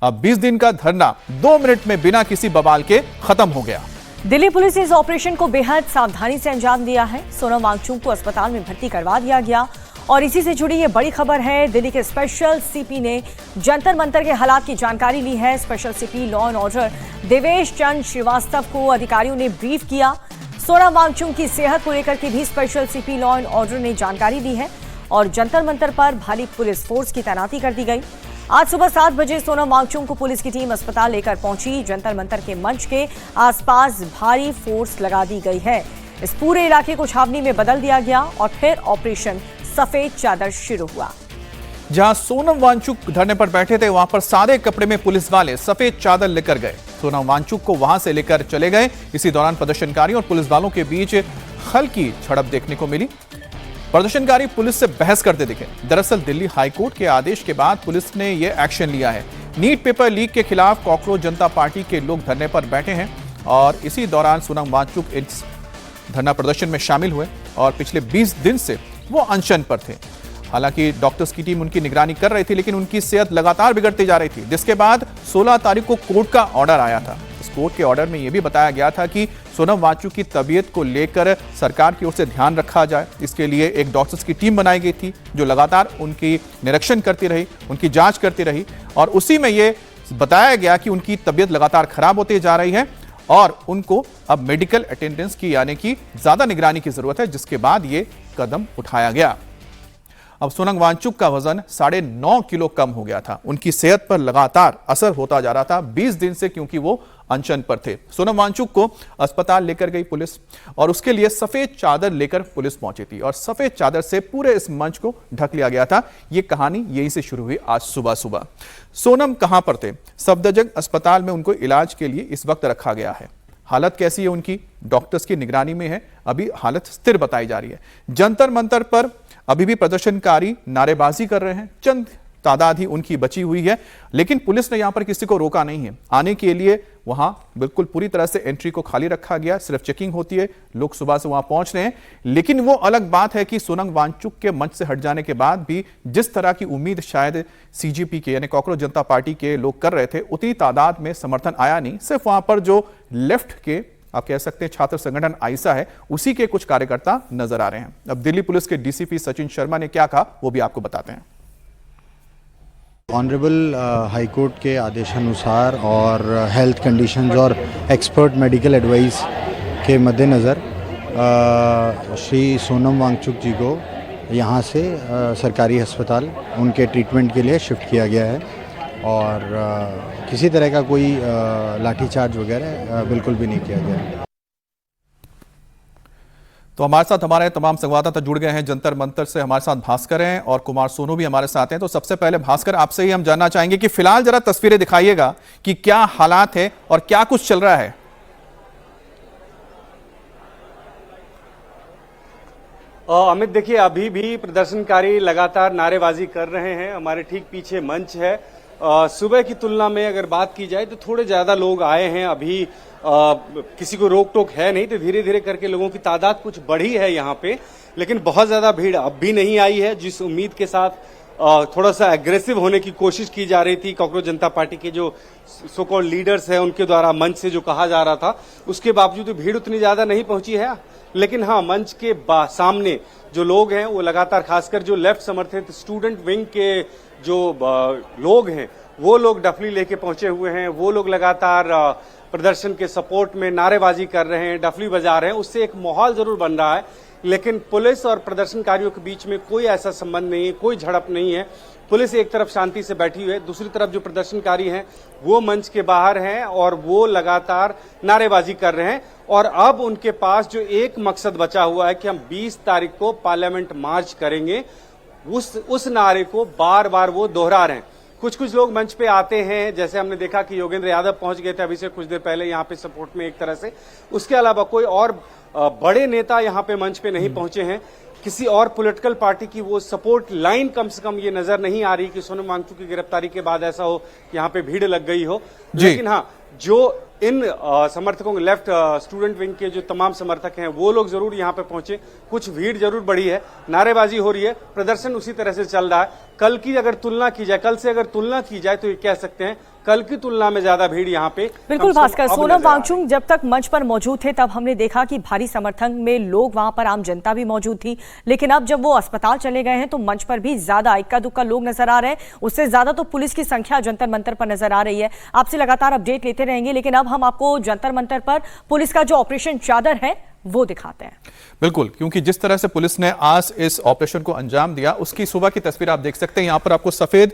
अब 20 दिन का धरना 2 मिनट में बिना किसी बवाल के खत्म हो गया। दिल्ली पुलिस ने इस ऑपरेशन को बेहद सावधानी से अंजाम दिया है। सोनम वांगचुक को अस्पताल में भर्ती करवा दिया गया और इसी से जुड़ी ये बड़ी खबर है। दिल्ली के स्पेशल सीपी ने जंतर मंतर के हालात की जानकारी ली है। Special CP law and order Devesh Chandra Shrivastava को अधिकारियों ने ब्रीफ किया। सोनम वांगचुक की सेहत को लेकर के भी special CP law and order ने जानकारी दी है और जंतर मंतर पर भारी पुलिस फोर्स की तैनाती कर दी गई। आज सुबह 7 बजे सोनम वांगचुक को पुलिस की टीम अस्पताल लेकर पहुंची। जंतर मंतर के मंच के आसपास भारी फोर्स लगा दी गई है। इस पूरे इलाके को छावनी में बदल दिया गया और फिर ऑपरेशन सफेद चादर शुरू हुआ। जहां सोनम वांगचुक धरने पर बैठे थे, वहां पर सारे कपड़े में पुलिस वाले सफेद चादर लेकर गए। सोनम वांगचुक को वहां से लेकर चले गए। इसी दौरान प्रदर्शनकारी और पुलिस वालों के बीच हल्की झड़प देखने को मिली। प्रदर्शनकारी पुलिस से बहस करते दिखे। दरअसल दिल्ली हाईकोर्ट के आदेश के बाद पुलिस ने यह एक्शन लिया है। नीट पेपर लीक के खिलाफ कॉकरोच जनता पार्टी के लोग धरने पर बैठे हैं और इसी दौरान सोनम वांगचुक इस धरना प्रदर्शन में शामिल हुए और पिछले 20 दिन से वो अनशन पर थे। हालांकि डॉक्टर्स की टीम उनकी निगरानी कर रही थी, लेकिन उनकी सेहत लगातार बिगड़ती जा रही थी, जिसके बाद 16 तारीख को कोर्ट का ऑर्डर आया था। इस कोर्ट के ऑर्डर में यह भी बताया गया था कि सोनम वांगचुक की तबीयत को लेकर सरकार की ओर से ध्यान रखा जाए। इसके लिए एक डॉक्टर्स की टीम बनाई गई थी जो लगातार उनकी निरीक्षण करती रही, उनकी जांच करती रही और उसी में यह बताया गया कि उनकी तबीयत लगातार खराब होती जा रही है और उनको अब मेडिकल अटेंडेंस की यानी कि ज्यादा निगरानी की जरूरत है, जिसके बाद यह कदम उठाया गया। अब सोनम वांगचुक का वजन 9.5 किलो कम हो गया था। उनकी सेहत पर लगातार असर होता जा रहा था 20 दिन से, क्योंकि वो अनशन पर थे। सोनम वांगचुक को अस्पताल लेकर गई पुलिस और उसके लिए सफेद चादर लेकर पुलिस पहुंची थी और सफेद चादर से पूरे इस मंच को ढक लिया गया था। यह कहानी यहीं से शुरू हुई आज सुबह सुबह। सोनम कहां पर थे? सफदरजंग अस्पताल में उनको इलाज के लिए इस वक्त रखा गया है। हालत कैसी है उनकी? डॉक्टर्स की निगरानी में है। अभी हालत स्थिर बताई जा रही है। जंतर मंतर पर अभी भी प्रदर्शनकारी नारेबाजी कर रहे हैं। चंद तादाद ही उनकी बची हुई है, लेकिन पुलिस ने यहां पर किसी को रोका नहीं है। आने के लिए वहां बिल्कुल पूरी तरह से एंट्री को खाली रखा गया। सिर्फ चेकिंग होती है। लोग सुबह से वहां पहुंच रहे हैं, लेकिन वो अलग बात है कि सोनम वांगचुक के मंच से हट जाने के बाद भी जिस तरह की उम्मीद शायद सीजेपी के यानी कॉकरोच जनता पार्टी के लोग कर रहे थे, उतनी तादाद में समर्थन आया नहीं। सिर्फ वहां पर जो लेफ्ट के आप कह सकते हैं छात्र संगठन आईसा है, उसी के कुछ कार्यकर्ता नजर आ रहे हैं। अब दिल्ली पुलिस के डीसीपी सचिन शर्मा ने क्या कहा वो भी आपको बताते हैं। ऑनरेबल हाईकोर्ट के आदेशानुसार और हेल्थ कंडीशंस और एक्सपर्ट मेडिकल एडवाइस के मद्देनज़र श्री सोनम वांगचुक जी को यहाँ से सरकारी अस्पताल उनके ट्रीटमेंट के लिए शिफ्ट किया गया है और किसी तरह का कोई लाठीचार्ज वगैरह बिल्कुल भी नहीं किया गया। तो हमारे साथ हमारे तमाम संवाददाता जुड़ गए हैं जंतर मंतर से। हमारे साथ भास्कर हैं और कुमार सोनू भी हमारे साथ हैं। तो सबसे पहले भास्कर, आपसे ही हम जानना चाहेंगे कि फिलहाल जरा तस्वीरें दिखाइएगा कि क्या हालात है और क्या कुछ चल रहा है। अमित, देखिए अभी भी प्रदर्शनकारी लगातार नारेबाजी कर रहे हैं। हमारे ठीक पीछे मंच है। सुबह की तुलना में अगर बात की जाए तो थोड़े ज्यादा लोग आए हैं। अभी किसी को रोक टोक है नहीं, तो धीरे धीरे करके लोगों की तादाद कुछ बढ़ी है यहाँ पे, लेकिन बहुत ज्यादा भीड़ अब भी नहीं आई है। जिस उम्मीद के साथ थोड़ा सा एग्रेसिव होने की कोशिश की जा रही थी कॉकरोच जनता पार्टी के जो सो कॉल्ड लीडर्स हैं उनके द्वारा मंच से जो कहा जा रहा था, उसके बावजूद भीड़ उतनी ज्यादा नहीं पहुंची है। लेकिन हाँ, मंच के सामने जो लोग हैं वो लगातार, खासकर जो लेफ्ट समर्थित स्टूडेंट विंग के जो लोग हैं, वो लोग डफली लेके पहुंचे हुए हैं। वो लोग लगातार प्रदर्शन के सपोर्ट में नारेबाजी कर रहे हैं, डफली बजा रहे हैं। उससे एक माहौल जरूर बन रहा है, लेकिन पुलिस और प्रदर्शनकारियों के बीच में कोई ऐसा संबंध नहीं है, कोई झड़प नहीं है। पुलिस एक तरफ शांति से बैठी हुई है, दूसरी तरफ जो प्रदर्शनकारी हैं वो मंच के बाहर हैं और वो लगातार नारेबाजी कर रहे हैं। और अब उनके पास जो एक मकसद बचा हुआ है कि हम 20 तारीख को पार्लियामेंट मार्च करेंगे, उस नारे को बार बार वो दोहरा रहे हैं। कुछ लोग मंच पे आते हैं, जैसे हमने देखा कि योगेंद्र यादव पहुंच गए थे अभी से कुछ देर पहले यहाँ पे सपोर्ट में एक तरह से। उसके अलावा कोई और बड़े नेता यहाँ पे मंच पे नहीं पहुंचे हैं। किसी और पॉलिटिकल पार्टी की वो सपोर्ट लाइन कम से कम ये नजर नहीं आ रही कि सोनम वांगचुक की गिरफ्तारी के बाद ऐसा हो कि यहाँ पे भीड़ लग गई हो। लेकिन हाँ, जो इन समर्थकों के लेफ्ट स्टूडेंट विंग के जो तमाम समर्थक हैं वो लोग जरूर यहाँ पे पहुंचे, कुछ भीड़ जरूर बढ़ी है, नारेबाजी हो रही है, प्रदर्शन उसी तरह से चल रहा है। कल की अगर तुलना की जाए, कल से अगर तुलना की जाए तो ये कह सकते हैं कल की तुलना में ज्यादा भीड़ यहाँ पे बिल्कुल भास्कर। सोनम वांगचुक जब तक मंच पर मौजूद थे तब हमने देखा कि भारी समर्थन में लोग, वहां पर आम जनता भी मौजूद थी, लेकिन अब जब वो अस्पताल चले गए हैं तो मंच पर भी ज्यादा इक्का दुक्का लोग नजर आ रहे हैं, उससे ज्यादा तो पुलिस की संख्या जंतर मंतर पर नजर आ रही है। आपसे लगातार अपडेट लेते रहेंगे, लेकिन अब हम आपको जंतर मंतर पर पुलिस का जो ऑपरेशन चादर है वो दिखाते हैं। बिल्कुल, क्योंकि जिस तरह से पुलिस ने आज इस ऑपरेशन को अंजाम दिया उसकी सुबह की तस्वीर आप देख सकते हैं। यहां पर आपको सफेद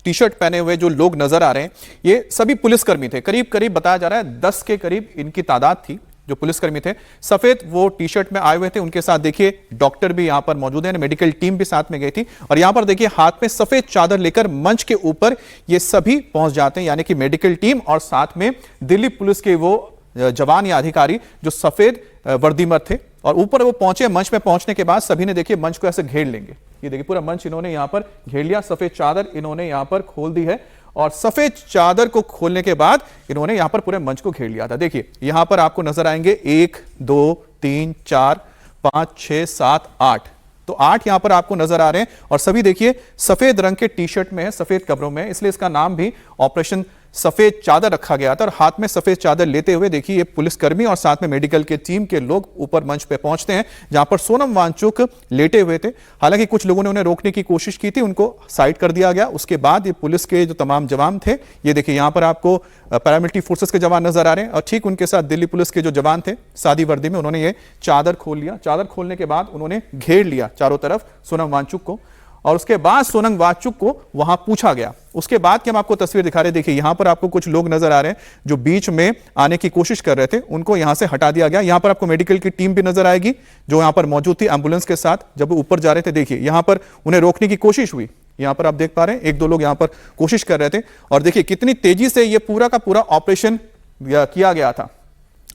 टी शर्ट पहने हुए जो लोग नजर आ रहे हैं ये सभी पुलिसकर्मी थे। करीब करीब बताया जा रहा है 10 के करीब इनकी तादाद थी जो पुलिसकर्मी थे। सफेद वो टी शर्ट में आए हुए थे, उनके साथ देखिए डॉक्टर भी यहां पर मौजूद है, मेडिकल टीम भी साथ में गई थी। और यहां पर देखिए हाथ में सफेद चादर लेकर मंच के ऊपर ये सभी पहुंच जाते हैं, यानी कि मेडिकल टीम और साथ में दिल्ली पुलिस के वो जवान या अधिकारी जो सफेद वर्दीमर थे। और ऊपर वो पहुंचे, मंच में पहुंचने के बाद सभी ने देखिए मंच को ऐसे घेर लेंगे। ये देखिए पूरा मंच इन्होंने यहां पर घेर लिया, सफेद चादर इन्होंने यहां पर खोल दी है और सफेद चादर को खोलने के बाद इन्होंने यहां पर पूरे मंच को घेर लिया था। देखिए यहां पर आपको नजर आएंगे 1 2 3 4 5 6 7 8, तो 8 यहां पर आपको नजर आ रहे हैं और सभी देखिए सफेद रंग के टी शर्ट में है, सफेद कपड़ों में है, इसलिए इसका नाम भी ऑपरेशन सफेद चादर रखा गया था। और हाथ में सफेद चादर लेते हुए देखिए ये पुलिसकर्मी और साथ में मेडिकल के टीम के लोग ऊपर मंच पे पहुंचते हैं जहां पर सोनम वांगचुक लेटे हुए थे। हालांकि कुछ लोगों ने उन्हें रोकने की कोशिश की थी, उनको साइड कर दिया गया। उसके बाद ये पुलिस के जो तमाम जवान थे, ये देखिए यहां पर आपको पैरामिलिट्री फोर्सेस के जवान नजर आ रहे हैं और ठीक उनके साथ दिल्ली पुलिस के जो जवान थे सादी वर्दी में, उन्होंने ये चादर खोल लिया। चादर खोलने के बाद उन्होंने घेर लिया चारों तरफ सोनम वांगचुक को और उसके बाद सोनम वांगचुक को वहां पूछा गया। उसके बाद की हम आपको तस्वीर दिखा रहे हैं, देखिए यहां पर आपको कुछ लोग नजर आ रहे हैं जो बीच में आने की कोशिश कर रहे थे, उनको यहां से हटा दिया गया। यहां पर आपको मेडिकल की टीम भी नजर आएगी जो यहां पर मौजूद थी एम्बुलेंस के साथ। जब वो ऊपर जा रहे थे देखिए यहां पर उन्हें रोकने की कोशिश हुई, यहां पर आप देख पा रहे हैं 1-2 लोग यहां पर कोशिश कर रहे थे और देखिए कितनी तेजी से ये पूरा का पूरा ऑपरेशन किया गया था।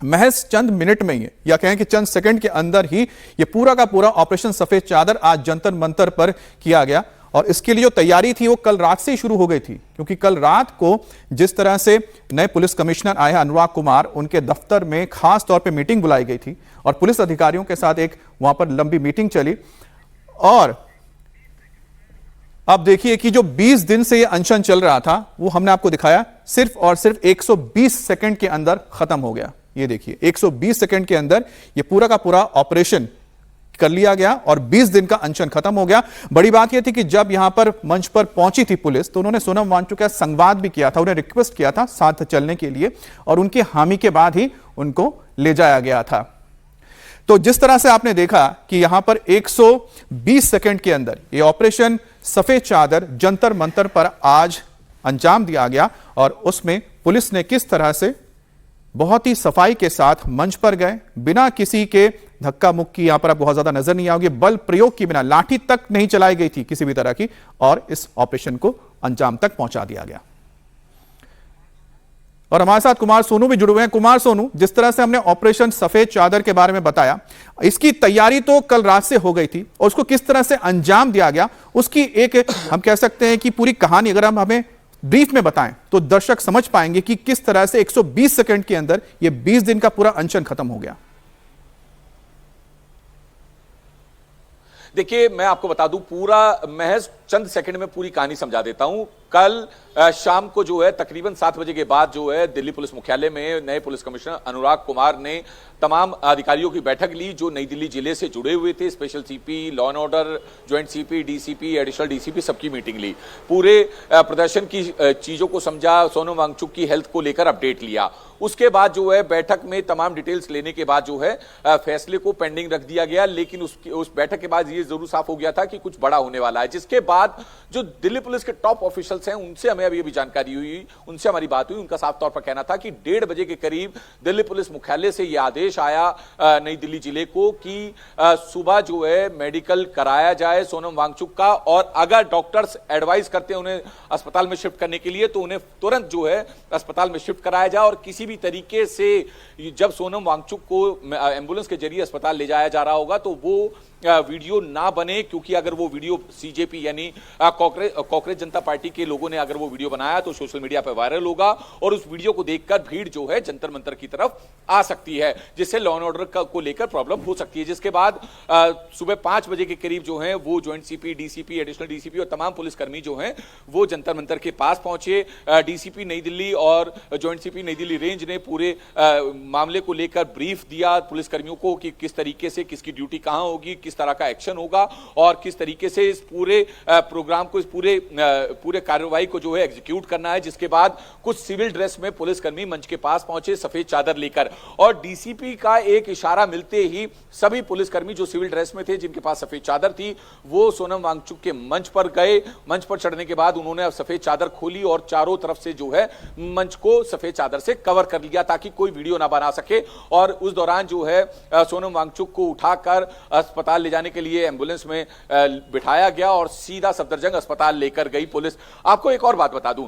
महज चंद मिनट में ही या कहें कि चंद सेकंड के अंदर ही ये पूरा का पूरा ऑपरेशन सफेद चादर आज जंतर मंतर पर किया गया। और इसके लिए जो तैयारी थी वो कल रात से ही शुरू हो गई थी, क्योंकि कल रात को जिस तरह से नए पुलिस कमिश्नर आए हैं अनुराग कुमार, उनके दफ्तर में खास तौर पे मीटिंग बुलाई गई थी और पुलिस अधिकारियों के साथ एक वहां पर लंबी मीटिंग चली। और अब देखिए कि जो 20 दिन से ये अनशन चल रहा था वो हमने आपको दिखाया, सिर्फ और सिर्फ 120 सेकंड के अंदर खत्म हो गया। ये देखिए 120 सेकंड के अंदर ये पूरा का पूरा ऑपरेशन कर लिया गया और 20 दिन का अनशन खत्म हो गया। बड़ी बात यह थी कि जब यहां पर मंच पर पहुंची थी पुलिस तो उन्होंने सोनम वांगचुक का संवाद भी किया था, उन्हें रिक्वेस्ट किया था साथ चलने के लिए और उनकी हामी के बाद ही उनको ले जाया गया था। तो जिस तरह से आपने देखा कि यहां पर 120 सेकंड के अंदर ये ऑपरेशन सफेद चादर जंतर मंतर पर आज अंजाम दिया गया और उसमें पुलिस ने किस तरह से बहुत ही सफाई के साथ मंच पर गए, बिना किसी के धक्का मुक्की, यहां पर आप बहुत ज्यादा नजर नहीं आओगे, बल प्रयोग की बिना, लाठी तक नहीं चलाई गई थी किसी भी तरह की, और इस ऑपरेशन को अंजाम तक पहुंचा दिया गया। और हमारे साथ कुमार सोनू भी जुड़े हुए हैं। कुमार सोनू, जिस तरह से हमने ऑपरेशन सफेद चादर के बारे में बताया, इसकी तैयारी तो कल रात से हो गई थी और उसको किस तरह से अंजाम दिया गया उसकी एक हम कह सकते हैं कि पूरी कहानी अगर हम हमें ब्रीफ में बताएं तो दर्शक समझ पाएंगे कि किस तरह से 120 सेकंड के अंदर यह 20 दिन का पूरा अनशन खत्म हो गया। देखिए मैं आपको बता दूं, पूरा महज चंद सेकंड में पूरी कहानी समझा देता हूं। कल शाम को जो है तकरीबन 7 बजे के बाद जो है दिल्ली पुलिस मुख्यालय में नए पुलिस कमिश्नर अनुराग कुमार ने तमाम अधिकारियों की बैठक ली जो नई दिल्ली जिले से जुड़े हुए थे। Special CP, law and order, joint CP, DCP, additional DCP, सबकी मीटिंग ली। पूरे प्रदर्शन की चीजों को समझा, सोनम वांगचुक की हेल्थ को लेकर अपडेट लिया। उसके बाद जो है बैठक में तमाम डिटेल्स लेने के बाद जो है फैसले को पेंडिंग रख दिया गया। लेकिन उस बैठक के बाद ये जरूर साफ हो गया था कि कुछ बड़ा होने वाला है, जिसके बाद जो दिल्ली पुलिस के टॉप ऑफिशियल्स हैं उनसे हमें अभी अभी जानकारी हुई, उनसे हमारी बात हुई। उनका साफ तौर पर कहना था कि 1:30 बजे के करीब दिल्ली पुलिस मुख्यालय से यह आदेश आया नई दिल्ली जिले को कि सुबह जो है मेडिकल कराया जाए सोनम वांगचुक का, और अगर डॉक्टर्स एडवाइस करते हैं उन्हें अस्पताल में शिफ्ट करने के लिए तो उन्हें तुरंत जो है अस्पताल में शिफ्ट कराया जाए। और किसी भी तरीके से जब सोनम वांगचुक को एम्बुलेंस के जरिए अस्पताल ले जाया जा रहा होगा तो वो वीडियो ना बने, क्योंकि अगर वो वीडियो सीजेपी यानी कांग्रेस जनता पार्टी के लोगों ने अगर वो वीडियो बनाया तो सोशल मीडिया पर वायरल होगा और उस वीडियो को देखकर भीड़ जो है जंतर मंतर की तरफ आ सकती है, जिससे लॉ एंड ऑर्डर को लेकर प्रॉब्लम हो सकती है। जिसके बाद सुबह 5 बजे के करीब जो है वो joint CP, DCP, additional DCP और तमाम पुलिसकर्मी जो हैं वो जंतर मंतर के पास पहुंचे। डीसीपी नई दिल्ली और ज्वाइंट सीपी नई दिल्ली रेंज ने पूरे मामले को लेकर ब्रीफ दिया पुलिसकर्मियों को कि किस तरीके से किसकी ड्यूटी कहां होगी, किस तरह का एक्शन होगा और किस तरीके से इस पूरे प्रोग्राम को, इस पूरे कार्रवाई को जो है एग्जीक्यूट करना है। जिसके बाद कुछ सिविल ड्रेस में पुलिसकर्मी मंच के पास पहुंचे सफेद चादर लेकर, और डीसीपी का एक इशारा मिलते ही सभी पुलिसकर्मी जो सिविल ड्रेस में थे, जिनके पास सफेद चादर थी, वो सोनम वांगचुक के मंच पर गए। मंच पर चढ़ने के बाद उन्होंने सफेद चादर खोली और चारों तरफ से जो है मंच को सफेद चादर से कवर कर लिया ताकि कोई वीडियो ना बना सके। और उस दौरान जो है सोनम वांगचुक को उठाकर अस्पताल ले जाने के लिए एम्बुलेंस में बिठाया गया और सीधा सफदरजंग अस्पताल लेकर गई पुलिस। आपको एक और बात बता दूं,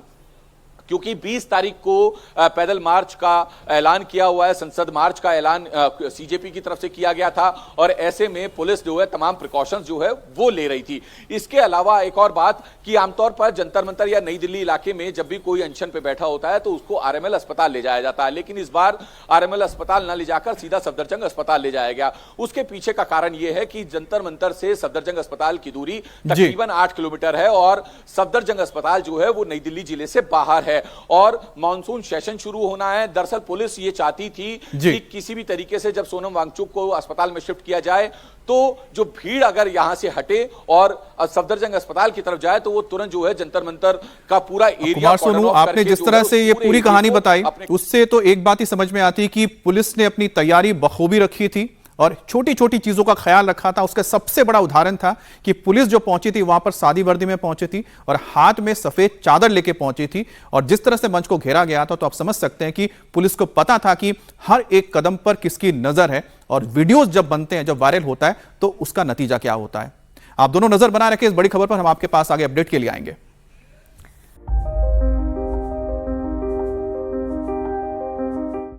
क्योंकि 20 तारीख को पैदल मार्च का ऐलान किया हुआ है, संसद मार्च का ऐलान सीजेपी की तरफ से किया गया था और ऐसे में पुलिस जो है तमाम प्रिकॉशंस जो है वो ले रही थी। इसके अलावा एक और बात कि आमतौर पर जंतर मंतर या नई दिल्ली इलाके में जब भी कोई अनशन पे बैठा होता है तो उसको आरएमएल अस्पताल ले जाया जाता है, लेकिन इस बार आरएमएल अस्पताल न ले जाकर सीधा सफदरजंग अस्पताल ले जाया गया। उसके पीछे का कारण यह है कि जंतर मंतर से सफदरजंग अस्पताल की दूरी तकरीबन 8 किलोमीटर है और सफदरजंग अस्पताल जो है वो नई दिल्ली जिले से बाहर है और मॉनसून सेशन शुरू होना है। दरअसल पुलिस ये चाहती थी कि किसी भी तरीके से जब सोनम वांगचुक को अस्पताल में शिफ्ट किया जाए तो जो भीड़ अगर यहां से हटे और सफदरजंग अस्पताल की तरफ जाए तो वो तुरंत जो है जंतर मंतर का पूरा एरिया। सोनू, आपने जिस तरह से ये पूरी कहानी बताई उससे तो एक बात ही समझ में आती कि पुलिस ने अपनी तैयारी बखूबी रखी थी और छोटी छोटी चीजों का ख्याल रखा था। उसका सबसे बड़ा उदाहरण था कि पुलिस जो पहुंची थी वहां पर सादी वर्दी में पहुंची थी और हाथ में सफेद चादर लेके पहुंची थी और जिस तरह से मंच को घेरा गया था तो आप समझ सकते हैं कि पुलिस को पता था कि हर एक कदम पर किसकी नजर है और वीडियोस जब बनते हैं, जब वायरल होता है तो उसका नतीजा क्या होता है। आप दोनों नजर बना रखें इस बड़ी खबर पर, हम आपके पास आगे अपडेट के लिए आएंगे।